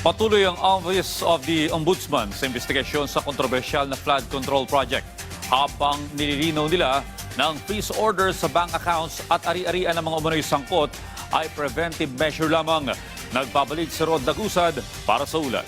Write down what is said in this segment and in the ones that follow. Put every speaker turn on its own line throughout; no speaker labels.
Patuloy ang Office of the Ombudsman sa investigasyon sa kontrobersyal na flood control project. Habang nililinaw nila ng freeze order sa bank accounts at ari-arian ng mga umano'y sangkot ay preventive measure lamang. Nagbabalik si Rod Dagusad para sa ulat.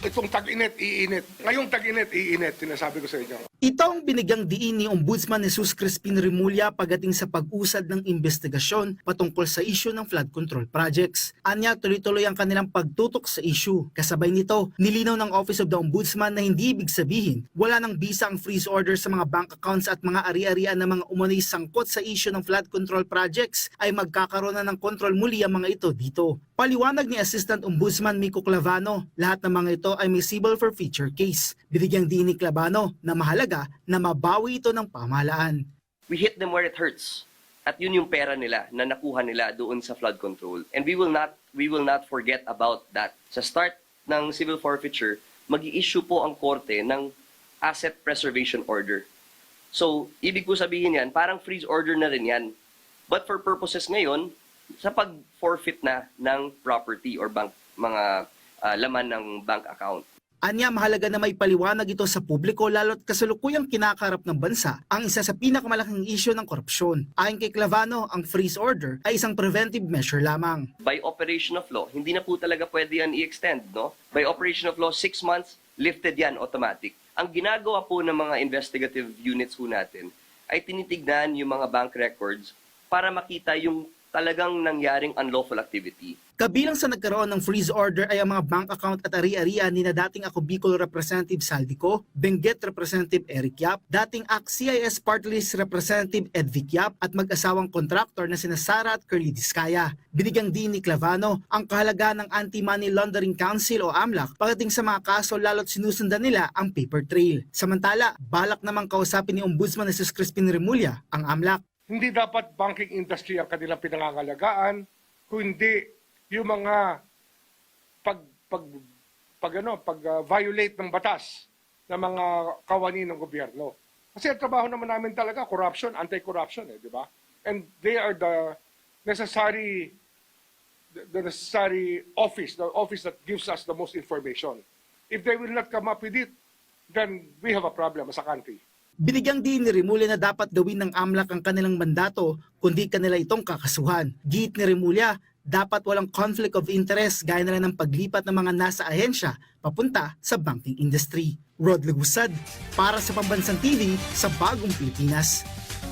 Itong tag-init, iinit. Ngayong tag-init, iinit. Sinasabi ko sa inyo.
Ito ang binigyang diin ni Ombudsman Jesus Crispin Remulla pagdating sa pag-usad ng investigasyon patungkol sa isyu ng flood control projects. Anya, tuloy-tuloy ang kanilang pagtutok sa isyu. Kasabay nito, nilinaw ng Office of the Ombudsman na hindi ibig sabihin wala ng bisa ang freeze order sa mga bank accounts at mga ari-arian ng mga umano'y sangkot sa isyu ng flood control projects ay magkakaroon na ng kontrol muli ang mga ito dito. Paliwanag ni Assistant Ombudsman Miko Clavano, lahat ng mga ito ay may civil forfeiture case. Binigyang diin ni Clavano na mahalaga na mabawi ito ng pamahalaan.
We hit them where it hurts. At yun yung pera nila na nakuha nila doon sa flood control. And we will not forget about that. Sa start ng civil forfeiture, mag-i-issue po ang korte ng asset preservation order. So, ibig ko sabihin yan, parang freeze order na rin yan. But for purposes ngayon, sa pag-forfeit na ng property or bank, mga laman ng bank account.
Anya, mahalaga na may paliwanag ito sa publiko lalo't kasalukuyang kinakarap ng bansa ang isa sa pinakamalaking isyu ng korupsyon. Ayon kay Clavano, ang freeze order ay isang preventive measure lamang.
By operation of law, hindi na po talaga pwede yan i-extend, no? By operation of law, 6 months, lifted yan, automatic. Ang ginagawa po ng mga investigative units po natin ay tinitignan yung mga bank records para makita yung talagang nangyaring unlawful activity.
Kabilang sa nagkaroon ng freeze order ay ang mga bank account at ari-arian ni na dating ako Bicol Representative Saldico, Benguet Representative Eric Yap, dating ACT-CIS Party List Representative Ed Vic Yap at mag-asawang kontraktor na sina Sara at Curly Diskaya. Binigyang din ni Clavano ang kahalagaan ng Anti-Money Laundering Council o AMLAC pagdating sa mga kaso lalo't sinusundan nila ang paper trail. Samantala, balak namang kausapin ni Ombudsman Jesus Crispin Remulla ang AMLAC.
Hindi dapat banking industry ang kanilang pinangangalagaan, kundi yung mga pag-violate ng batas ng mga kawani ng gobyerno. Kasi ang trabaho naman namin talaga, corruption, anti-corruption, di ba? And they are the necessary office, the office that gives us the most information. If they will not come up with it, then we have a problem as a country.
Binigyang din ni Remulla na dapat gawin ng AMLAC ang kanilang mandato kundi kanila itong kakasuhan. Giit ni Remulla, dapat walang conflict of interest gaya na lang ng paglipat ng mga nasa ahensya papunta sa banking industry. Rod Dagusad para sa Pambansang TV sa Bagong Pilipinas.